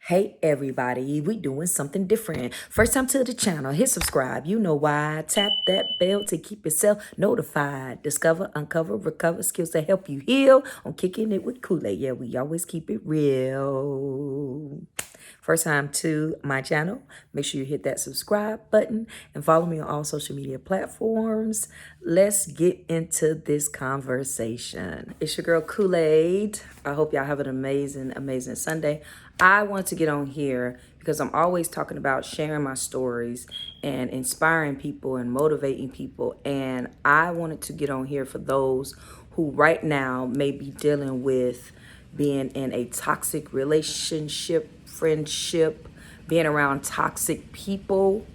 Hey everybody, we doing something different. First time to the channel, hit subscribe. You know why. Tap that bell to keep yourself notified. Discover, uncover, recover skills to help you heal on Kicking It with Kool-Aide. Yeah, we always keep it real. First time to my channel, make sure you hit that subscribe button and follow me on all social media platforms. Let's get into this conversation. It's your girl Kool-Aide. I hope y'all have an amazing Sunday. I want to get on here because I'm always talking about sharing my stories and inspiring people and motivating people. And I wanted to get on here for those who right now may be dealing with being in a toxic relationship, friendship, being around toxic people.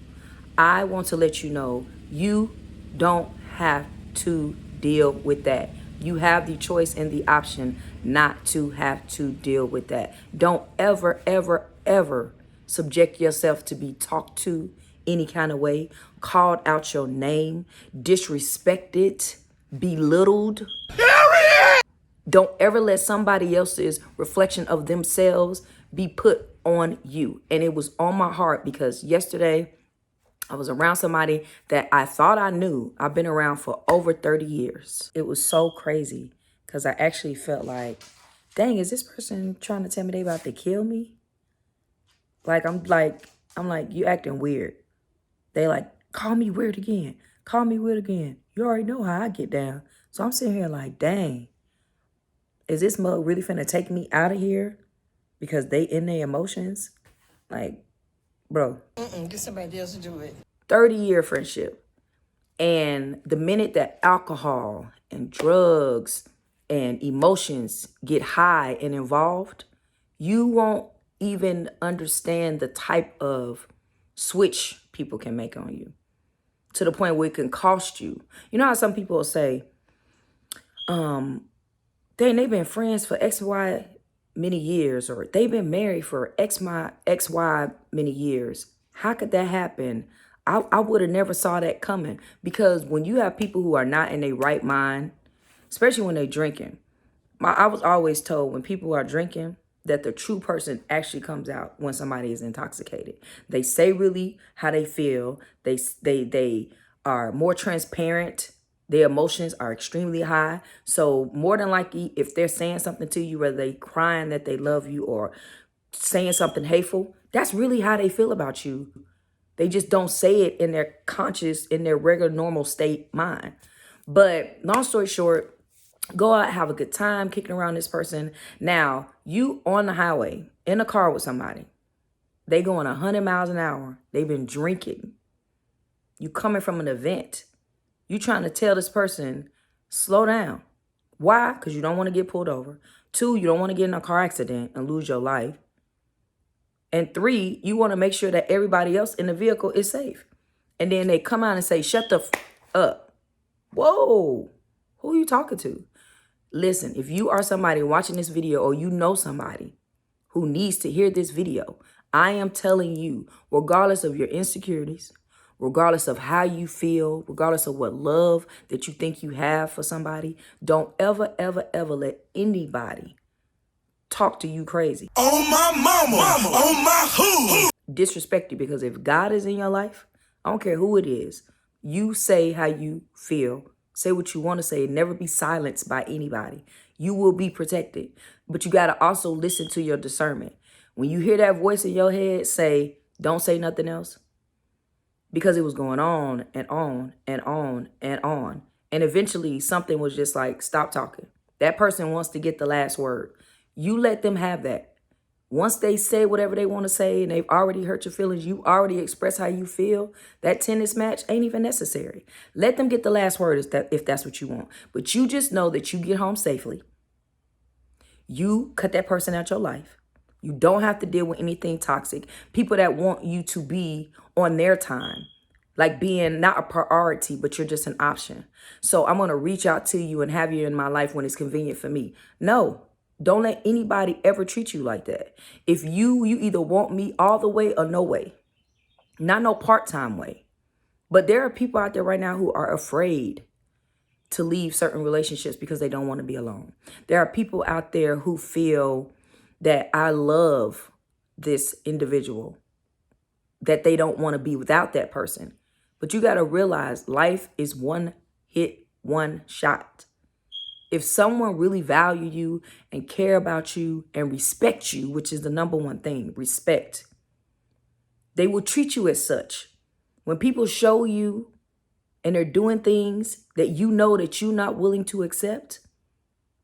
I want to let you know you don't have to deal with that. You have the choice and the option not to have to deal with that. Don't ever subject yourself to be talked to any kind of way, called out your name, disrespected, belittled. Don't ever let somebody else's reflection of themselves be put on you. And it was on my heart because yesterday I was around somebody that I thought I knew. I've been around for over 30 years. It was so crazy because I actually felt like, dang, is this person trying to tell me they about to kill me? I'm like, you acting weird. They like, call me weird again. Call me weird again. You already know how I get down. So I'm sitting here like, dang, is this mug really finna take me out of here because they in their emotions? Like, bro. Get somebody else to do it. 30-year friendship. And the minute that alcohol and drugs and emotions get high and involved, you won't even understand the type of switch people can make on you to the point where it can cost you. You know how some people will say, dang, they've been friends for XY many years, or they've been married for XY many years. How could that happen? I would have never saw that coming, because when you have people who are not in their right mind, especially when they're drinking, I was always told when people are drinking that the true person actually comes out when somebody is intoxicated. They say really how they feel. They are more transparent. Their emotions are extremely high. So more than likely, if they're saying something to you, whether they crying that they love you or saying something hateful, that's really how they feel about you. They just don't say it in their conscious, in their regular, normal state mind. But long story short, go out, have a good time kicking around this person. Now, you on the highway, in a car with somebody. They going 100 miles an hour. They've been drinking. You coming from an event. You trying to tell this person, slow down. Why? Because you don't want to get pulled over. 2, you don't want to get in a car accident and lose your life. And 3, you want to make sure that everybody else in the vehicle is safe. And then they come out and say, shut the up. Whoa, who are you talking to? Listen, if you are somebody watching this video, or you know somebody who needs to hear this video, I am telling you, regardless of your insecurities, regardless of how you feel, regardless of what love that you think you have for somebody, don't ever let anybody talk to you crazy. Oh my mama, oh my who. Disrespect you, because if God is in your life, I don't care who it is, you say how you feel. Say what you want to say. Never be silenced by anybody. You will be protected. But you got to also listen to your discernment. When you hear that voice in your head say, don't say nothing else. Because it was going on and on and on and on. And eventually something was just like, stop talking. That person wants to get the last word. You let them have that. Once they say whatever they want to say and they've already hurt your feelings, you already express how you feel, that tennis match ain't even necessary. Let them get the last word if that's what you want. But you just know that you get home safely. You cut that person out your life. You don't have to deal with anything toxic. People that want you to be on their time, like being not a priority, but you're just an option. So I'm going to reach out to you and have you in my life when it's convenient for me. No. Don't let anybody ever treat you like that. If you either want me all the way or no way. Not no part-time way. But there are people out there right now who are afraid to leave certain relationships because they don't want to be alone. There are people out there who feel that I love this individual, that they don't want to be without that person. But you got to realize life is one hit, one shot. If someone really value you and care about you and respect you, which is the number one thing, respect, they will treat you as such. When people show you and they're doing things that you know that you're not willing to accept,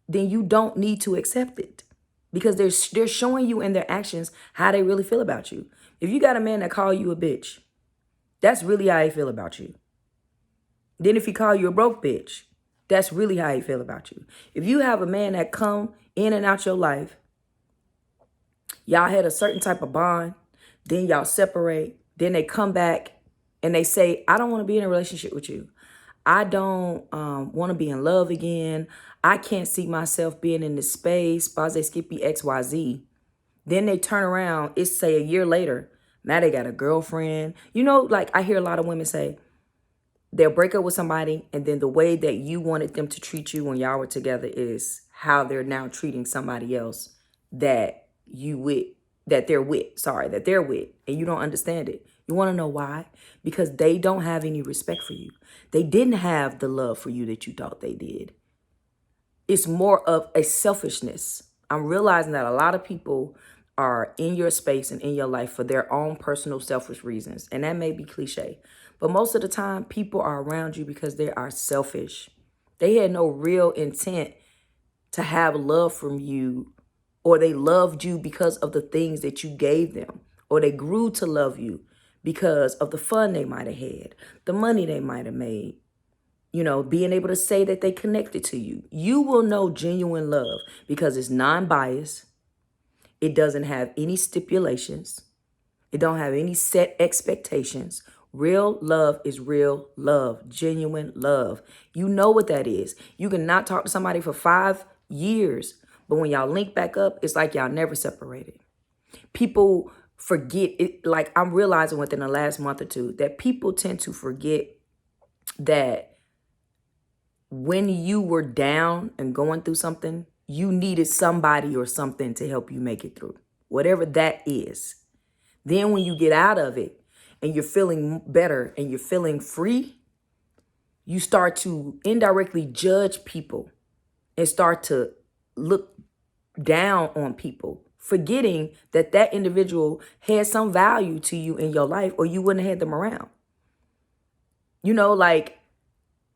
then you don't need to accept it, because they're showing you in their actions how they really feel about you. If you got a man that call you a bitch, that's really how he feel about you. Then if he call you a broke bitch, that's really how he feel about you. If you have a man that come in and out your life, y'all had a certain type of bond, then y'all separate, then they come back and they say, I don't want to be in a relationship with you. I don't want to be in love again. I can't see myself being in this space. Base Skippy XYZ. Then they turn around, it's say a year later, now they got a girlfriend. You know, like I hear a lot of women say, they'll break up with somebody, and then the way that you wanted them to treat you when y'all were together is how they're now treating somebody else that they're with, and you don't understand it. You want to know why? Because they don't have any respect for you. They didn't have the love for you that you thought they did. It's more of a selfishness. I'm realizing that a lot of people are in your space and in your life for their own personal selfish reasons. And that may be cliche, but most of the time people are around you because they are selfish. They had no real intent to have love from you, or they loved you because of the things that you gave them, or they grew to love you because of the fun they might have had, the money they might have made, you know, being able to say that they connected to you. You will know genuine love because it's non-biased. It doesn't have any stipulations. It don't have any set expectations. Real love is real love, genuine love. You know what that is. You cannot talk to somebody for 5 years, but when y'all link back up, it's like y'all never separated. People forget it. Like I'm realizing within the last month or two that people tend to forget that when you were down and going through something, you needed somebody or something to help you make it through, whatever that is. Then when you get out of it and you're feeling better and you're feeling free, you start to indirectly judge people and start to look down on people, forgetting that that individual had some value to you in your life, or you wouldn't have had them around. You know, like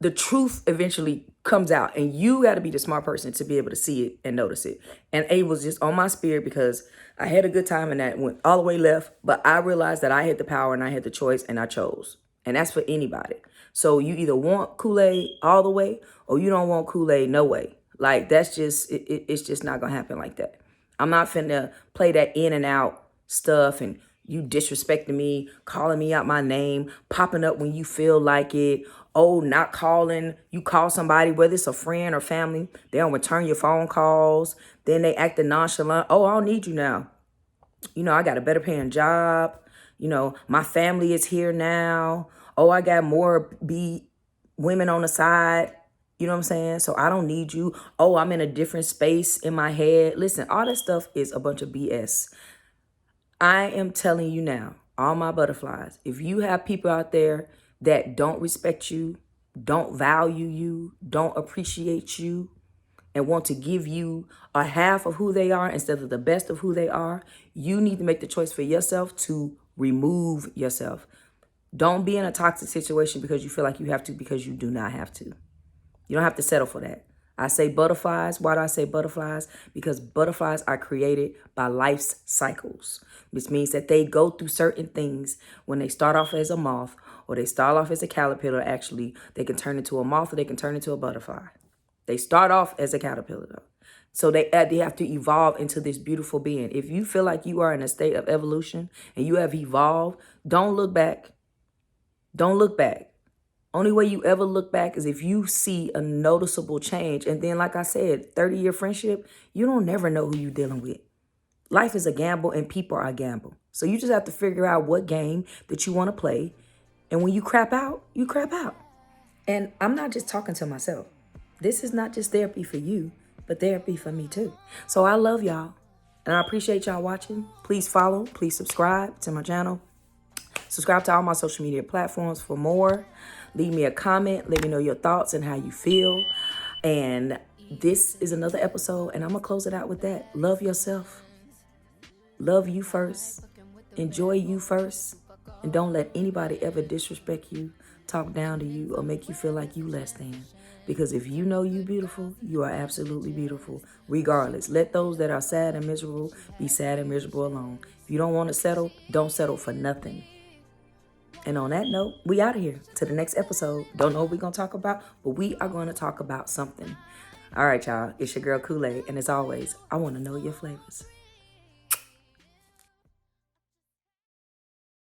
the truth eventually comes out, and you got to be the smart person to be able to see it and notice it. And it was just on my spirit because I had a good time and that went all the way left. But I realized that I had the power and I had the choice and I chose. And that's for anybody. So you either want Kool-Aide all the way or you don't want Kool-Aide no way. Like that's just, it's just not going to happen like that. I'm not finna play that in and out stuff and you disrespecting me, calling me out my name, popping up when you feel like it. Oh, not calling. You call somebody, whether it's a friend or family, they don't return your phone calls. Then they act nonchalant. Oh, I don't need you now. You know, I got a better paying job. You know, my family is here now. Oh, I got more women on the side. You know what I'm saying? So I don't need you. Oh, I'm in a different space in my head. Listen, all that stuff is a bunch of BS. I am telling you now, all my butterflies, if you have people out there that don't respect you, don't value you, don't appreciate you, and want to give you a half of who they are instead of the best of who they are, you need to make the choice for yourself to remove yourself. Don't be in a toxic situation because you feel like you have to, because you do not have to. You don't have to settle for that. I say butterflies. Why do I say butterflies? Because butterflies are created by life's cycles, which means that they go through certain things when they start off as a moth or they start off as a caterpillar. Actually, they can turn into a moth or they can turn into a butterfly. They start off as a caterpillar, though. So they have to evolve into this beautiful being. If you feel like you are in a state of evolution and you have evolved, don't look back. Don't look back. Only way you ever look back is if you see a noticeable change. And then, like I said, 30-year friendship, you don't never know who you're dealing with. Life is a gamble and people are a gamble. So you just have to figure out what game that you want to play. And when you crap out, you crap out. And I'm not just talking to myself. This is not just therapy for you, but therapy for me too. So I love y'all. And I appreciate y'all watching. Please follow, please subscribe to my channel. Subscribe to all my social media platforms for more. Leave me a comment. Let me know your thoughts and how you feel. And this is another episode, and I'm going to close it out with that. Love yourself. Love you first. Enjoy you first. And don't let anybody ever disrespect you, talk down to you, or make you feel like you less than. Because if you know you beautiful, you are absolutely beautiful, regardless. Let those that are sad and miserable be sad and miserable alone. If you don't want to settle, don't settle for nothing. And on that note, we out of here. To the next episode. Don't know what we're going to talk about, but we are going to talk about something. All right, y'all. It's your girl KuleAide. And as always, I want to know your flavors.